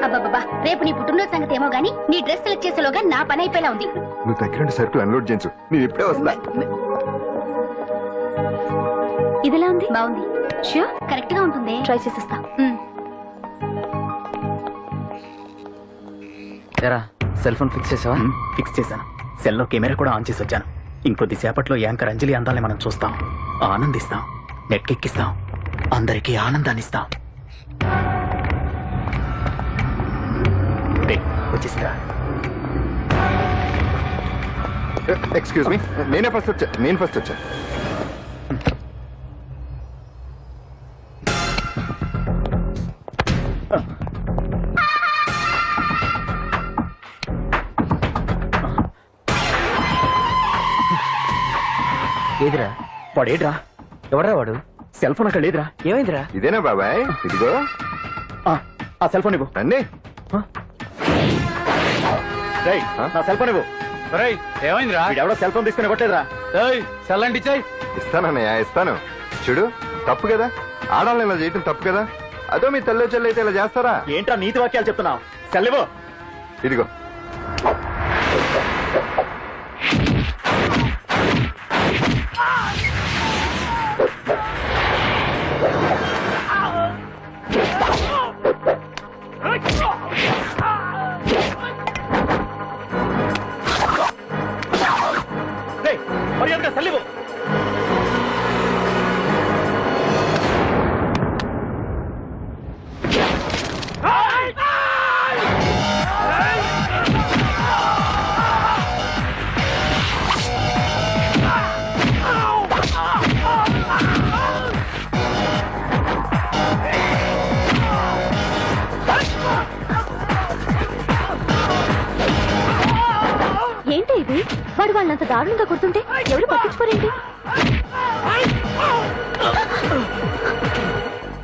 అబ్బబ్బా, రేపు నీ పుట్టినరోజు సంగతి ఏమో గానీ నీ డ్రెస్ సెలెక్ట్ చేసేలోగా నా పని అయిపోయేలా ఉంది. నువ్వు దగ్గర సరుకులు అన్లోడ్ చేయించు, నేను ఇప్పుడే వస్తా. ఇదిలా ఉంది? బాగుంది. ష్యూర్ కరెక్ట్ గా ఉంటుంది. ట్రై చేసిస్తా. సెల్ ఫోన్ ఫిక్స్ చేసావా? ఫిక్స్ చేశాను. సెల్లో కెమెరా కూడా ఆన్ చేసి వచ్చాను. ఇంకొద్ది సేపట్లో యాంకర్ అంజలి అందాలని మనం చూస్తాం, ఆనందిస్తాం, నెట్కెక్కిస్తాం, అందరికీ ఆనందాన్ని ఇస్తాం. వచ్చేసిందా? ఎక్స్క్యూజ్ మీ, నేను ఫస్ట్ వచ్చా. ఏదిరా వాడేడ్రా? ఎవడ్రా వాడు? సెల్ ఫోన్ అక్కడ లేదురా. ఏమైందిరా? ఇదేనా బాబాయ్? ఇదిగో ఆ సెల్ ఫోన్ ఇవ్వు. రండి. నా సెల్ ఫోన్ ఇవ్వు. ఏమైందిరా? ఎవడో సెల్ ఫోన్ తీసుకుని ఇవ్వట్లేదురా. సెల్ అంటే ఇచ్చాయి. ఇస్తానన్నయ్య, ఇస్తాను. చూడు, తప్పు కదా, ఆడాలని ఇలా చేయటం తప్పు కదా. అదో మీ తల్లి చెల్లి అయితే ఇలా చేస్తారా? ఏంట్రా నీతి వాక్యాలు చెప్తున్నావు? సెల్ ఇవ్వు. ఇదిగో. మర్యాదగా సెల్ ఇవ్వు. ఏంటి ఇది? వాడు వాళ్ళంత దారుణంగా కొడుతుంటే ఎవరు పట్టించుకోరేంటి?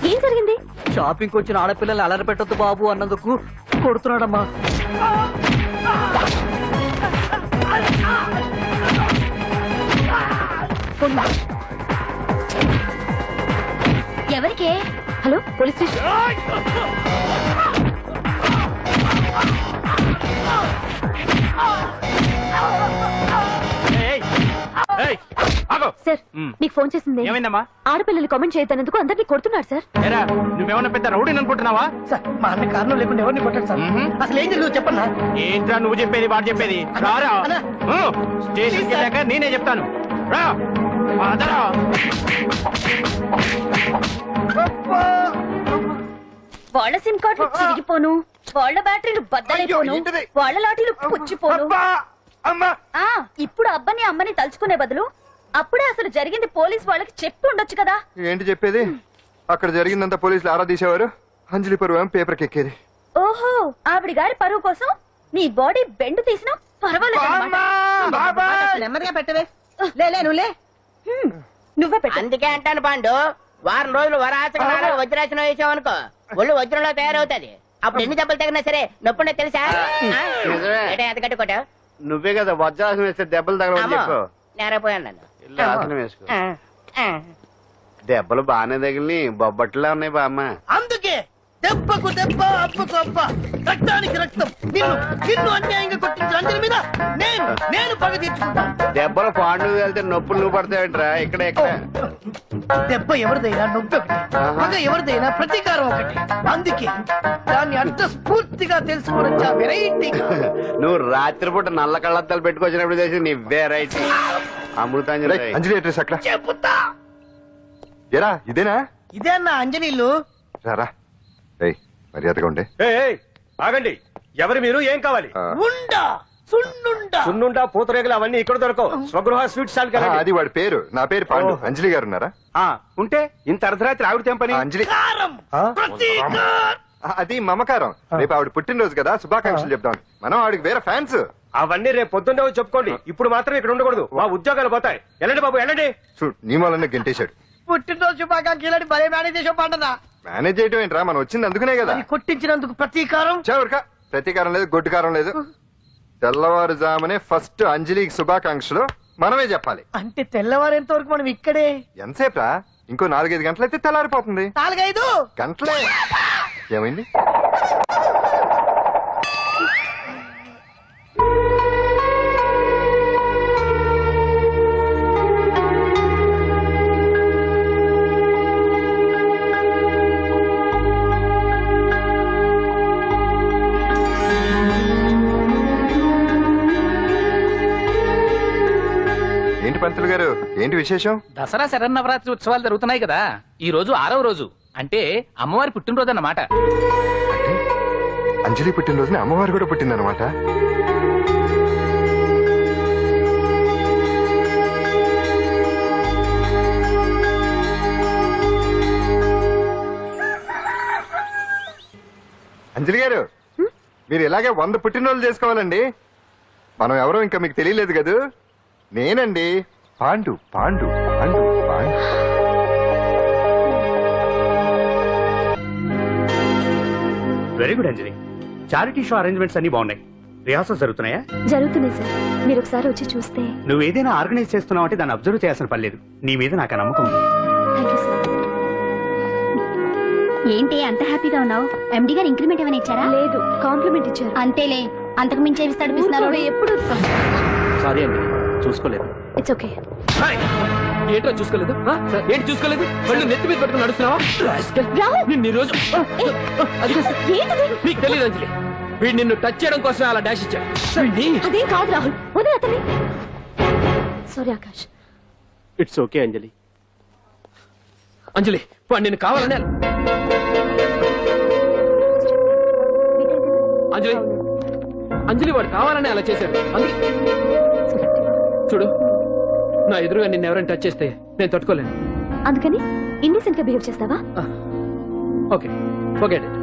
ఏం జరిగింది? షాపింగ్ వచ్చిన ఆడపిల్లలు అలరి పెట్టొద్దు బాబు అన్నందుకు కొడుతున్నాడమ్మా. ఎవరికే? Hello, police station. సార్, మీకు ఫోన్ చేసింది. ఏమైందమ్మా? ఆడపిల్లలు కామెంట్ చేయొద్దనేందుకు అందరినీ కొడుతున్నాడు సార్. నువ్వేమన్నా పెద్ద రౌడీ అనుకుంటున్నావా? సార్, మా అన్న కారణం లేకుండా ఎవరిని కొట్టాడు సార్. అసలు ఏం జరిగిందో చెప్పన్నా. ఏంట్రా నువ్వు చెప్పేది వాడు చెప్పేది? రారా స్టేషన్కి వెళ్ళాక నేనే చెప్తాను. రా అదరా. వాళ్ళ సిమ్ కార్డులు చిరిగిపోను, వాళ్ళ బ్యాటరీలు బద్దలైపోను, వాళ్ళ లాఠీలు పుచ్చిపోను. ఇప్పుడు అబ్బని అమ్మని తలుచుకునే బదులు అప్పుడే అసలు జరిగింది పోలీస్ వాళ్ళకి చెప్పి ఉండొచ్చు కదా. ఏంటి చెప్పేది? అక్కడ జరిగిందంతా పోలీసులు ఆరా తీసేవారు, అంజలి పరువు పేపర్కి ఎక్కేది. ఓహో, ఆవిడ గారి పరువు కోసం నీ బాడీ బెండు తీసినా పర్వాలేదు. నెమ్మదిగా పెట్టవే. నువ్వులే. నువ్వే పెట్టు. అందుకే అంటాను పాండు, వారం రోజులు వరాచక వజ్రాసనం వేసావనుకో ఒళ్ళు వజ్రంలో తయారవుతుంది. అప్పుడు ఎన్ని దెబ్బలు తగినా సరే నొప్పుండే తెలుసా? ఎంత కట్టుకోట నువ్వే కదా వజ్రాసనం వేస్తే దెబ్బలు తగలని చెప్పు. నేరపోయాను నన్ను. ఆసనం వేసుకో. దెబ్బలు బాగానే తగిలి బొబ్బట్లా ఉన్నాయి బామ్మ. అందుకే దెబ్బకు దెబ్బ, అప్పకు అప్ప, రక్తానికి రక్తం. నిన్ను అన్యాయంగా కొట్టించిన అంజలి మీద నేను పగ తీర్చుకుంటాను. దెబ్బలు పాండు వెళ్తే నొప్పులు నువ్వు పడతాయంటరా. ఇక్కడ దెబ్బ ఎవరిదైనా నొప్పి ఒకటి, పగ ఎవరిదైనా ప్రతీకారం ఒకటి. అందుకే దాన్ని అర్థ స్ఫూర్తిగా తెలుసుకోవచ్చా వెరైటీ. నువ్వు రాత్రిపూట నల్ల కళ్ళద్దాలు పెట్టుకొచ్చినప్పుడు చేసి నీ వెరైటీ అమృతాంజలి. అంజలి అడ్రస్ అక్కడ చెబుతా. ఎరా ఇదేనా? ఇదే అన్న అంజలి ఇల్లు. రారా, మర్యాదగా ఉండే. ఆగండి, ఎవరు మీరు? ఏం కావాలి? ఉండా సున్నుండా పూతరేగలు అవన్నీ ఇక్కడ దొరకవు. స్వగృహ స్వీట్ స్టాల్ కదా. అది వాడి పేరు, నా పేరు పాండు. అంజలి గారు ఉన్నారా? ఉంటే ఇంత అర్ధరాత్రి ఆవిడ తెంపని. అంజలి అది మమకారం. రేపు ఆవిడ పుట్టినరోజు కదా, శుభాకాంక్షలు చెప్తాం. మనం ఆవిడకి వేరే ఫ్యాన్స్. అవన్నీ రేపు పొద్దున్నే వచ్చి చెప్పుకోండి. ఇప్పుడు మాత్రం ఇక్కడ ఉండకూడదు, మా ఉద్యోగాలు పోతాయి. వెళ్ళండి బాబు, వెళ్ళండి. చూడు, నీ వల్లనే గెంటేశాడు. పుట్టినరోజు శుభాకాంక్షలు భలే మేనేజ్ చేసావు పంటనా. మేనేజ్ చేయటం ఏంట్రా, మనం వచ్చింది అందుకునే కదా. కొట్టించినందుకు ప్రతీకారం. చవరకా, ప్రతీకారం లేదు, గొడ్డుకారం లేదు. తెల్లవారుజామునే ఫస్ట్ అంజలికి శుభాకాంక్షలు మనమే చెప్పాలి. అంటే తెల్లవారేంత వరకు మనం ఇక్కడే. ఎంతసేపురా? ఇంకో 4-5 గంటలైతే తెల్లారిపోతుంది. 4-5 గంటలే. ఏమైంది? పంతులు గారు, ఏంటి విశేషం? దసరా శరన్నవరాత్రి ఉత్సవాలు జరుగుతున్నాయి కదా, ఈ రోజు 6వ రోజు, అంటే అమ్మవారి పుట్టినరోజు అన్నమాట. అంటే అంజలి పుట్టినరోజున అమ్మవారు కూడా పుట్టిందనమాట. అంజలి గారు, మీరు ఇలాగే 100 పుట్టినరోజులు చేసుకోవాలండి. మనం ఎవరో ఇంకా మీకు తెలియలేదు కదూ, నేనండి పాండు పాండు పాండు పాండు. వెరీ గుడ్ అంజలి. చారిటీ షో అరేంజ్మెంట్స్ అన్ని బాగున్నాయి. రిహార్సల్స్ జరుగుతున్నాయా? జరుగుతున్నాయి సార్, మీరు ఒకసారి వచ్చి చూస్తే. నువ్వు ఏదైనా ఆర్గనైజ్ చేస్తున్నావు అంటే దాన్ని అబ్జర్వ్ చేయాల్సిన పని లేదు. నీ మీద నాకు ఆ నమ్మకం ఉంది. Thank you sir. ఏంటి అంత హ్యాపీగా ఉన్నావు? ఎండి గారు ఇంక్రిమెంట్ ఏమైనా ఇచ్చారా? లేదు, కాంప్లిమెంట్ ఇచ్చారు. అంతేలే, అంతకు మించి ఏమిస్తాడు పిస్తున్నారు ఎప్పుడు. సారీ అండి, చూసుకోలేదు. It's okay. ఏంటో చూసుకోలేదు? ఏంటి చూసుకోలేదు? వాళ్ళు నెత్తి మీద పట్టుకుని నడుస్తున్నావా? నిన్ను ఈ రోజు నీకు తెలియదు అంజలి, వీడు నిన్ను టచ్ చేయడం కోసం అలా డాష్ ఇచ్చాడు. అదేం కాదు రాహుల్, వదిలే అతన్ని. సారీ ఆకాష్. ఇట్స్ ఓకే అంజలి. అంజలి, వాడు నిన్ను కావాలని అంజలి అంజలి వాడు కావాలని అలా చేశాడు. అందుకే చూడు, నా ఎదురుగా నిన్ను ఎవరైనా టచ్ చేస్తే నేను తట్టుకోలేను. అందుకని ఇండిసెంట్ గా బిహేవ్ చేస్తావా? Okay, forget it.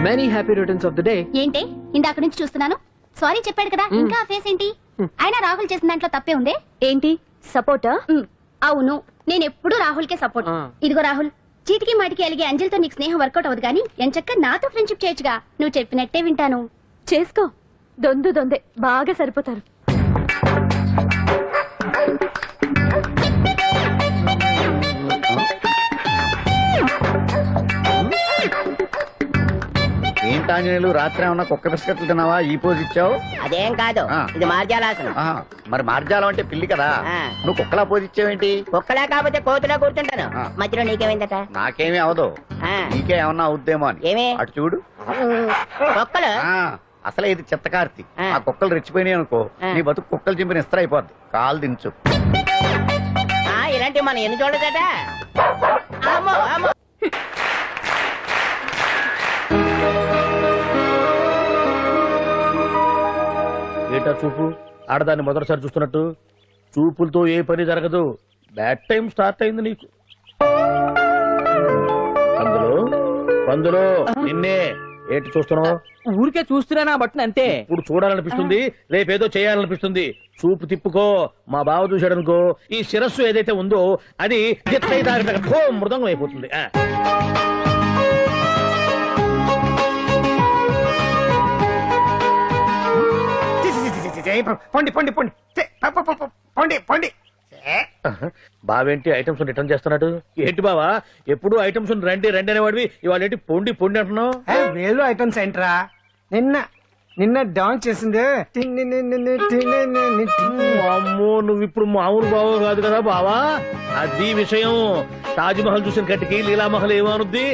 Many happy returns of the day. ఏంటి ఇందాక నుంచి చూస్తున్నాను? సారీ చెప్పాడు కదా, ఇంకా ఆ ఫేస్ ఏంటి? అయినా రాహుల్ చేసిన దాంట్లో తప్పే ఉంది. ఏంటి సపోర్టా? అవును, నేను ఎప్పుడు రాహుల్ కే సపోర్ట్. ఇదిగో రాహుల్, చీటికి మాటికి అలిగే అంజలితో నీకు స్నేహం వర్కౌట్ అవ్వదు కానీ ఎంచక్క నాతో ఫ్రెండ్షిప్ చేయొచ్చుగా. నువ్వు చెప్పినట్టే వింటాను. చేసుకో, దొందే బాగా సరిపోతారు. ఏంటాంజనేయులు, రాత్రి ఏమన్నా కుక్క బిస్కెట్లు తిన్నావా? ఈ పోజ్ ఇచ్చావు. అదేం కాదు, ఇది మార్జాలాసనం. మరి మార్జాలం అంటే పిల్లి కదా, ఆ. నువ్వు కుక్కలా పోజ్ ఇచ్చావేంటి? కుక్కలా కాకపోతే కోతులా కూర్చుంటాను. ఆ. మధ్యలో నీకేమైందట? నాకేమీ అవదు, ఆ. నీకే ఏమన్నా అవుద్దేమో అని. ఏమి? అటు చూడు. కుక్కలు అసలే ఇది చిత్తకార్తి. ఆ. ఆ కుక్కలు రెచ్చిపోయినాయి అనుకో, ఆ. నీ బతుకు కుక్కలు చింపిన ఇస్త్ర అయిపోద్ది. కాలు దించు. ఇలాంటివి మనం ఎన్ని చూడదట. అమ్మో అమ్మో. ఏటా చూపు, ఆడదాన్ని మొదటిసారి చూస్తున్నట్టు. చూపులతో ఏ పని జరగదు. బ్యాడ్ టైం స్టార్ట్ అయింది నీకు. పందులో నిన్నే ఏంటి చూస్తున్నావు? ఊరికే చూస్తున్నానా బట్టన్ అంతే. ఇప్పుడు చూడాలనిపిస్తుంది, రేపేదో చేయాలనిపిస్తుంది. చూపు తిప్పుకో. మా బావ చూశాడనుకో, ఈ శిరస్సు ఏదైతే ఉందో అది మృదంగం అయిపోతుంది. పండి పండి పండి పండి పండి. బావేంటి ఐటమ్స్ రిటర్న్ చేస్తున్నాడు? ఏంటి బావా, ఎప్పుడు ఐటమ్స్ రండి రండి అనేవాడివి, ఇవాళ ఏంటి పొండి పొండి అంటున్నావు? వేలు ఐటమ్స్ ఏంట్రా? నిన్న డాన్స్ చేసిందే. అమ్మో, నువ్వు ఇప్పుడు మామూలు బావ కాదు కదా బావా. అది విషయం. తాజ్ మహల్ చూసిన కట్టికి లీలామహల్ ఏమనుద్ది?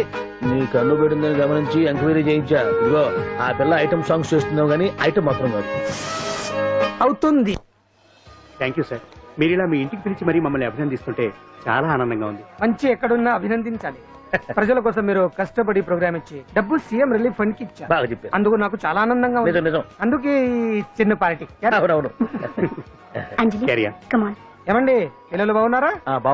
నీ కన్ను పెట్టిందని గమనించి ఎంక్వైరీ చేయించా. ఇదిగో ఆ పిల్ల ఐటమ్ సాంగ్స్ చేస్తున్నావు గానీ ఐటమ్ మాత్రం కాదు. అవుతుంది. Thank you sir. మీరు ఇలా మీ ఇంటికి పిలిచి మరీ మమ్మల్ని అభినందిస్తుంటే చాలా ఆనందంగా ఉంది. మంచి ఎక్కడున్నా అభినందించాలి. ప్రజల కోసం మీరు కష్టపడి ప్రోగ్రామ్ ఇచ్చి డబ్బు సీఎం రిలీఫ్ ఫండ్ కి ఇచ్చారు. బాగా చెప్పారు. అందుకు నాకు చాలా ఆనందంగా ఉంది. నిజం నిజం. అందుకే ఈ చిన్న పార్టీ. అవునవును. అంజలి కమ్ ఆన్. ఏమండి, పిల్లలు బాగున్నారా?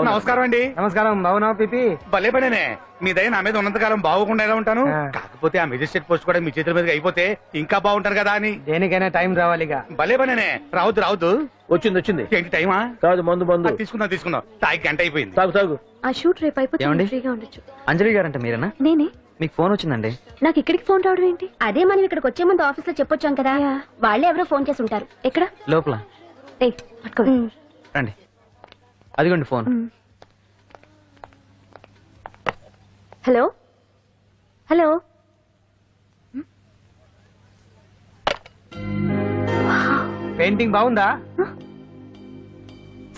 నమస్కారం అండి. నమస్కారం. బాగున్నావు పిపి? భలే పనేనే. మీ దయ నా మీద ఉన్నంతకాలం బాగోకుండా ఎలా ఉంటాను. ఆ. కాకపోతే ఆ మెజిస్ట్రేట్ పోస్ట్ కూడా మీ చేతుల మీద అయిపోతే ఇంకా బాగుంటారు కదా అని. దేనికైనా టైం రావాలిగా. భలే పనేనే. రావద్దు రావద్దు. వచ్చింది వచ్చింది. ఏంటి టైమా? కాదు మందు మందు. తీసుకుందాం. తాగి గంట అయిపోయింది. తాగు తాగు. ఆ షూట్ రేపు అయిపోతే ఏమండి? ఫ్రీగా ఉండొచ్చు. అంజలి గారంట మీరేనా? నేనే. మీకు ఫోన్ వచ్చిందండి. నాకు ఇక్కడికి ఫోన్ రావడం ఏంటి? అదే మనం ఇక్కడికి వచ్చే ముందు ఆఫీస్ లో చెప్పొచ్చాం కదా, వాళ్ళే ఎవరో ఫోన్ చేసి ఉంటారు. ఎక్కడ? లోపల రండి. అదిగోండి ఫోన్. Hello hello. పెయింటింగ్ బాగుందా?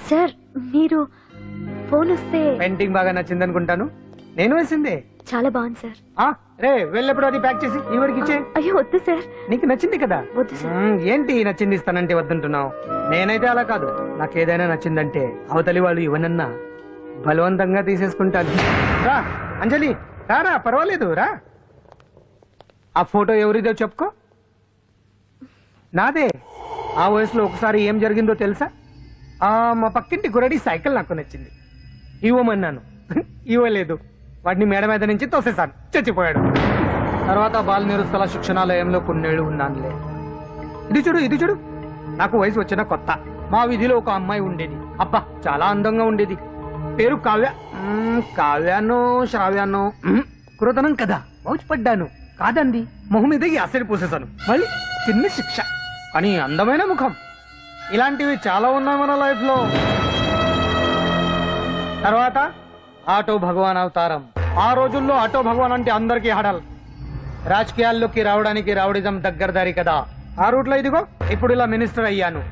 సార్ మీరు ఫోన్ వస్తే. పెయింటింగ్ బాగా నచ్చింది అనుకుంటాను. నేను వేసింది చాలా బాగుంది సార్. రే వెళ్ళప్పుడు అది ప్యాక్ చేసి ఈవిడికి ఇచ్చే. అయ్యో వద్దు సార్. నీకు నచ్చింది కదా. వద్దు సార్. ఏంటి నచ్చింది ఇస్తానంటే వద్దంటున్నావు? నేనైతే అలా కాదు. నాకు ఏదైనా నచ్చిందంటే అవతలి వాళ్ళు ఇవ్వనన్నా బలవంతంగా తీసేసుకుంటాను. రా అంజలి రారా, పర్వాలేదు రా. ఆ ఫోటో ఎవరిదో చెప్పుకో. నాదే. ఆ వయసులో ఒకసారి ఏం జరిగిందో తెలుసా? మా పక్కింటి గురడి సైకిల్ నాకు నచ్చింది, ఇవ్వమన్నాను, ఇవ్వలేదు. వాడిని మేడ మీద నుంచి తోసేశాను, చచ్చిపోయాడు. తర్వాత బాల నిరుస్తల శిక్షణాలయంలో కొన్నేళ్లు ఉన్నానులే. ఇది చూడు, నాకు వయసు వచ్చిన కొత్త మా వీధిలో ఒక అమ్మాయి ఉండేది. అబ్బా చాలా అందంగా ఉండేది. పేరు కావ్య. కావ్యానో శ్రావ్యానో కురతనం కదా. మౌచిపడ్డాను. కాదండి, మొహం మీద యాసిడ్ పూసేశాను. మళ్ళీ చిన్న శిక్ష, కానీ అందమైన ముఖం. ఇలాంటివి చాలా ఉన్నాయి మన లైఫ్ లో. తర్వాత ఆటో భగవాన్ అవతారం. ఆ రోజుల్లో ఆటో భగవాన్ అంటే అందరికీ హడల్. రాజకీయాల్లోకి రావడానికి రౌడిజం దగ్గరదారి కదా. ఆ రూట్లో ఇదిగో ఇప్పుడు ఇలా మినిస్టర్ అయ్యాను.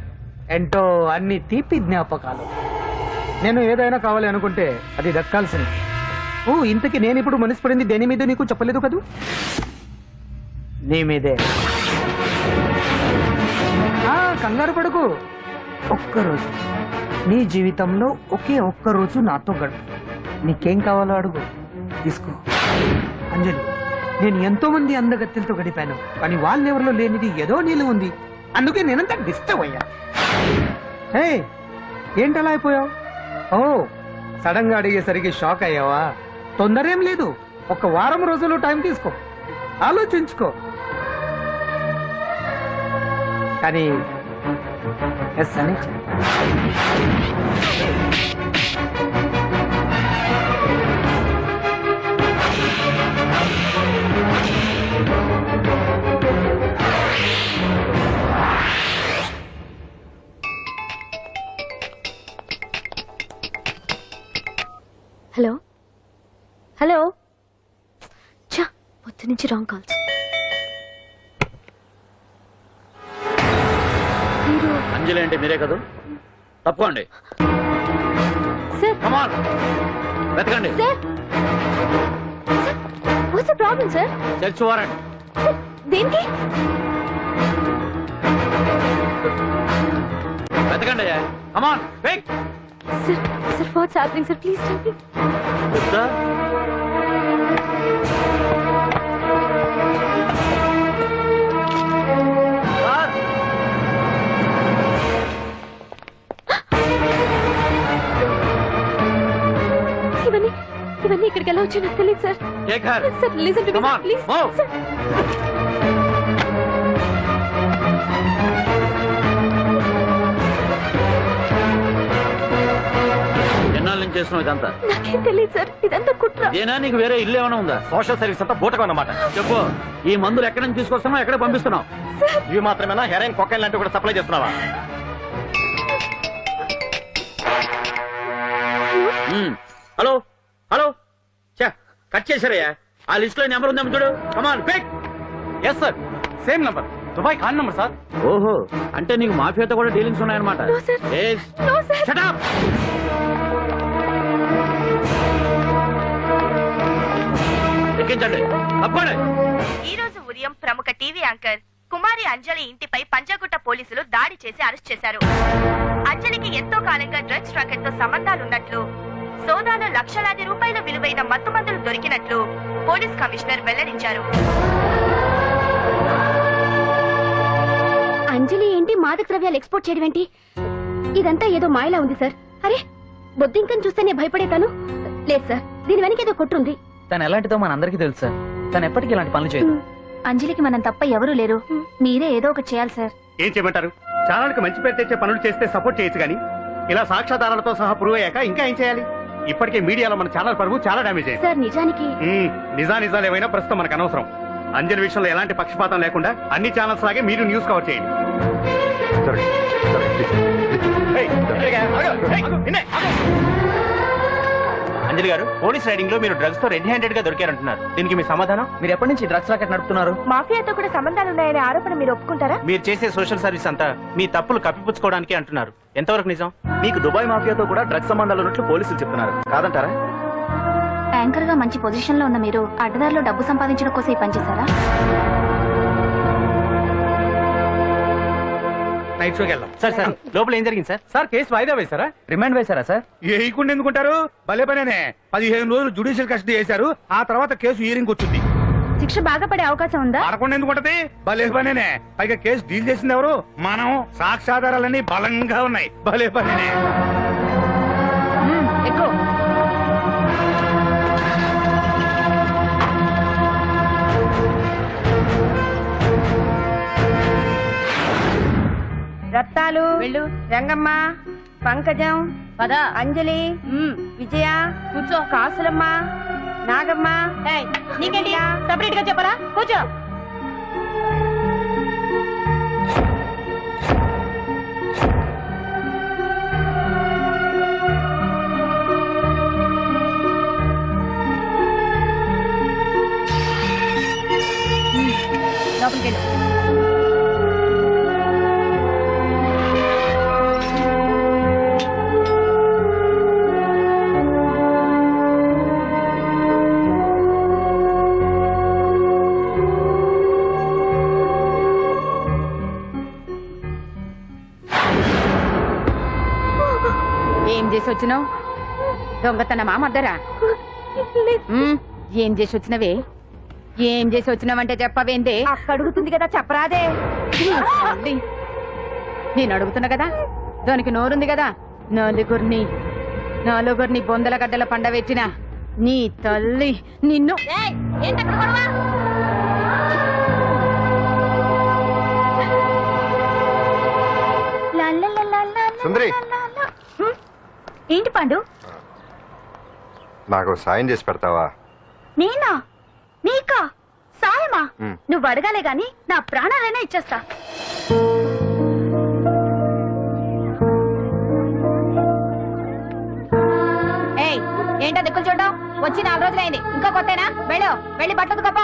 ఏంటో అన్ని తీపి జ్ఞాపకాలు. నేను ఏదైనా కావాలి అనుకుంటే అది దక్కాల్సింది. ఇంతకీ నేను ఇప్పుడు మనసు పడింది దేని మీద నీకు చెప్పలేదు కదూ? నీ మీదే. కంగారు పడుకు. ఒక్కరోజు నీ జీవితంలో ఒక్క రోజు నాతో గడుపు. నీకేం కావాలో అడుగు, తీసుకో. అంజలి, నేను ఎంతో మంది అందగత్తెలతో గడిపాను, కానీ వాళ్ళెవరిలో లేనిది ఏదో నీళ్ళు ఉంది. అందుకే నేనంతా డిస్టర్బ్ అయ్యా. హే, ఏంటలా అయిపోయావు? సడన్ గా అడిగేసరికి షాక్ అయ్యావా? తొందరేం లేదు, 1 వారం రోజులు టైం తీసుకో, ఆలోచించుకో. కానీ ఎస్ అని హలో హలో. చా, పొద్దు నుంచి రాంగ్ కాల్స్. అంజలి అంటే మీరే కదా? తప్పుకోండి. సార్ వెతకండి. Sir, what's the problem sir? Search warrant. దేనికి? వెతకండి. కమాన్ wait. Sir, what's happening, sir? Please tell me. ఇవన్నీ ఇక్కడికి ఎలా వచ్చాయో నాకు తెలియదు sir. Sir listen to me please. చేస్తున్నావు ఇదంతా? నాకేం తెలియదు సార్, ఇదంతా కుట్ర. ఇదేనా నీకు వేరే ఇల్లు ఏమైనా ఉందా? సోషల్ సర్వీస్ అంతా బూటకం అన్నమాట. చెప్పు, ఈ మందులు ఎక్కడి నుంచి తీసుకొస్తున్నావు, ఎక్కడ పంపిస్తున్నావు? ఇవి మాత్రమేనా? హెరాయిన్, కొకైన్ లాంటివి కూడా సప్లై చేస్తున్నావా? హలో హలో, కట్ చేశారయ్యా. ఆ లిస్ట్ లో నెంబర్ ఉందేమో చూడు. Come on pick. Yes sir, same number, Dubai Khan number sir. ఓహో, అంటే నీకు మాఫియాతో కూడా డీలింగ్స్ ఉన్నాయన్నమాట. ఎక్కించండి. ఈ రోజు ఉదయం ప్రముఖ టీవీ యాంకర్ కుమారి అంజలి ఇంటిపై పంజాగుట్ట పోలీసులు దాడి చేసి అరెస్ట్ చేశారు. అంజలికి ఎంతో కాలంగా డ్రగ్స్ రాకెట్ తో సంబంధాలున్నట్లు, సోదాలో లక్షలాది రూపాయల విలువైన మత్తుమందులు దొరికినట్లు పోలీస్ కమిషనర్ వెల్లడించారు. అంజలి ఏంటి మాదక ద్రవ్యాలు ఎక్స్పోర్ట్ చేయడం ఏంటి? ఇదంతా ఏదో మాయలా ఉంది సార్. అరే, బొద్దింకని చూస్తేనే భయపడేతాను. లేదు సార్, దీని వెనక ఏదో కుట్రుంది. తను ఎలాంటిదో మనందరికీ తెలుసు సార్. తను ఎప్పటికీ ఇలాంటి పనులు చేయదు. అంజలికి మనం తప్ప ఎవరూ లేరు. మీరే ఏదో ఒకటి చేయాలి సార్. ఏం చేయమంటారు? ఛానల్కి మంచి పేరు తెచ్చే పనులు చేస్తే సపోర్ట్ చేయొచ్చు, కానీ ఇలా సాక్ష్యాధారాలతో సహా ప్రూవ్ అయ్యాక ఇంకా ఏం చేయాలి? ఇప్పటికే మీడియాలో మన ఛానల్ పరువు చాలా డ్యామేజ్ అయింది సార్. నిజానికి నిజాలు ఏమైనా ప్రస్తుతం మనకు అనవసరం. అంజలి విషయంలో ఎలాంటి పక్షపాతం లేకుండా అన్ని ఛానల్స్ లాగే మీరు న్యూస్ కవర్ చేయండి. అంజలి గారు, పోలీస్ రైడింగ్ లో మీరు డ్రగ్స్ తో రెడ్ హ్యాండెడ్ గా దొరికారంటున్నారు. దీనికి మీ సమాధానం? మీరు ఎప్పటి నుంచి డ్రగ్స్ రాకెట్ నడుపుతున్నారు? మాఫియాతో కూడా సంబంధాలున్నాయనే ఆరోపణ మీరు ఒప్పుకుంటారా? మీరు చేసే సోషల్ సర్వీస్ అంతా మీ తప్పులు కప్పిపుచ్చుకోవడానికి అంటున్నారు. ఎంతవరకు నిజం? మీకు దుబాయ్ మాఫియాతో కూడా డ్రగ్స్ సంబంధాలు ఉన్నట్లు పోలీసులు చెప్తున్నారు, కాదంటారా? యాంకర్ గా మంచి పొజిషన్ లో ఉన్న మీరు అడ్డదారిలో డబ్బు సంపాదించడం కోసం ఈ పని చేశారా? నైట్ షోకి వెళ్దాం. సార్ సార్ లోపల ఏం జరిగింది సార్? సార్ కేసు వాయిదా వేశారా? రిమాండ్ వేశారా సార్? వేయకుండా ఎందుకుంటారు? భలే పనేనే. 15 రోజులు జుడిషియల్ కస్టడీ చేశారు. ఆ తర్వాత కేసు హియరింగ్ వచ్చింది. శిక్ష బాగా పడే అవకాశం ఉందా? పడకుండా ఎందుకుంటది? భలే పనేనే. పైగా కేసు డీల్ చేసింది ఎవరు? మనం. సాక్ష్యాధారాలన్నీ బలంగా ఉన్నాయి. భలే పనేనే. ఎక్కువ రత్తాలు రంగమ్మ, పంకజం, అంజలి, విజయ, కూర్చో, కాసులమ్మ, నాగమ్మ. నీకేంటి సపరేట్ గా చెప్పరా? కూర్చో. లోపలికెళ్ళు. ఏం చేసి వచ్చినావు? దొంగతనమా మద్దరా? ఏం చేసి వచ్చినవే? ఏం చేసి వచ్చినావంటే చెప్పవేందే? అడుగుతుంది కదా, చెప్పరాదే. నేను అడుగుతున్నా కదా, దానికి నోరుంది కదా. నలుగురిని బొందల గడ్డల పండవెట్టిన నీ తల్లి నిన్ను. సుందరి, ఏంటి పాండు? నాకు సాయం చేసి పెడతావా? నేనా? నీకా సాయమా? నువ్వు అడగాలే గాని నా ప్రాణాలైనా ఇచ్చేస్తా. ఏంటో దిక్కులు చూడడం? వచ్చి 4 రోజులైంది, ఇంకా కొత్తేనా? వెళ్ళి బట్టలు కప్ప.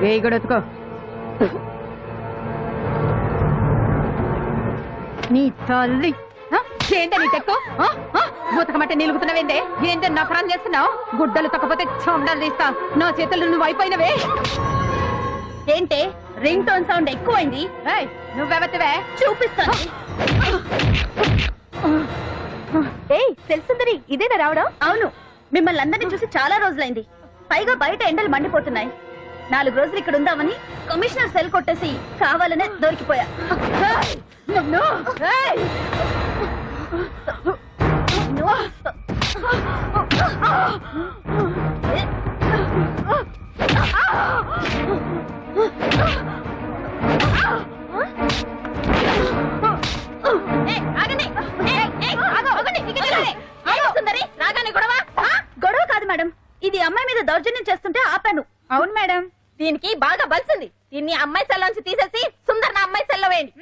వేయగొడతుకో. నీ తల్లి ఏంటే నీ తెక్కు? ఉతకమంటే నిలుగుతున్నావేంటే? ఏంటో నఫరాలు చేస్తున్నావు? గుడ్డలు తొక్కపోతే చొండాలు తీస్తా. నా చేతులు నువ్వు అయిపోయినవే. ఏంటే రింగ్ టోన్ సౌండ్ ఎక్కువైంది? నువ్వెవతివే? చూపిస్తాను. తెలుసుందరి, ఇదేనా రావడం? అవును, మిమ్మల్ని అందరినీ చూసి చాలా రోజులైంది. పైగా బయట ఎండలు మండిపోతున్నాయి. 4 రోజులు ఇక్కడ ఉందామని కమిషనర్ సెల్ కొట్టేసి కావాలనే దొరికిపోయా. గొడవ కాదు మేడం, ఇది అమ్మాయి మీద దౌర్జన్యం చేస్తుంటే ఆపాను. అవును మేడం, దీనికి బాగా బలిసింది. దీన్ని అమ్మాయి సెల్లోంచి తీసేసి సుందర్ నా అమ్మాయి సెల్లో వేయండి.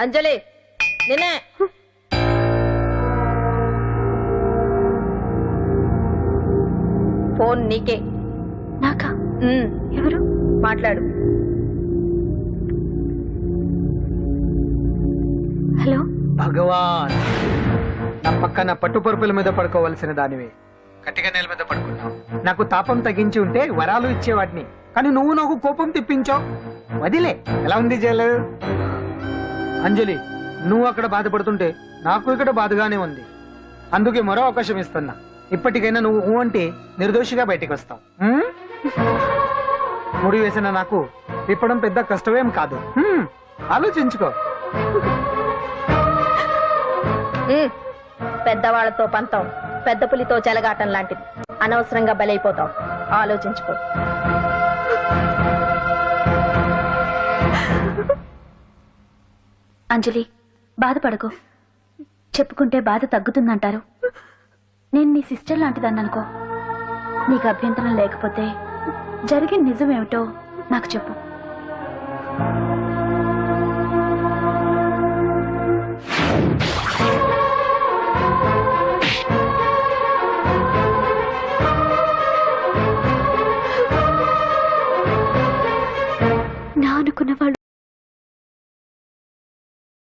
అంజలి, నిన్నే. ఫోన్ నీకే. నాకా? ఎవరు? మాట్లాడు. హలో. భగవాన్, నా పక్కన పట్టుపరుపుల మీద పడుకోవలసిన దానివే గట్టిగా నేల మీద పడుకున్నావు. నాకు తాపం తగ్గించి ఉంటే వరాలు ఇచ్చేవాడిని, కానీ నువ్వు నాకు కోపం తెప్పించావు. వదిలే. ఎలా ఉంది జైలు? అంజలి, నువ్వు అక్కడ బాధపడుతుంటే నాకు ఇక్కడ బాధగానే ఉంది. అందుకే మరో అవకాశం ఇస్తున్నా. ఇప్పటికైనా నువ్వు అంటే నిర్దోషిగా బయటికి వస్తావు. ముడి వేసిన నాకు విప్పడం పెద్ద కష్టమేం కాదు. ఆలోచించుకో. పెద్దవాళ్లతో పంతం పెద్ద పులితో చెలగాటం లాంటిది. అనవసరంగా బలైపోతావు. ఆలోచించుకో. అంజలి, బాధపడకు. చెప్పుకుంటే బాధ తగ్గుతుందంటారు. నేను నీ సిస్టర్ లాంటిదాన్ని అనుకో. నీకు అభ్యంతరం లేకపోతే జరిగిన నిజమేమిటో నాకు చెప్పు.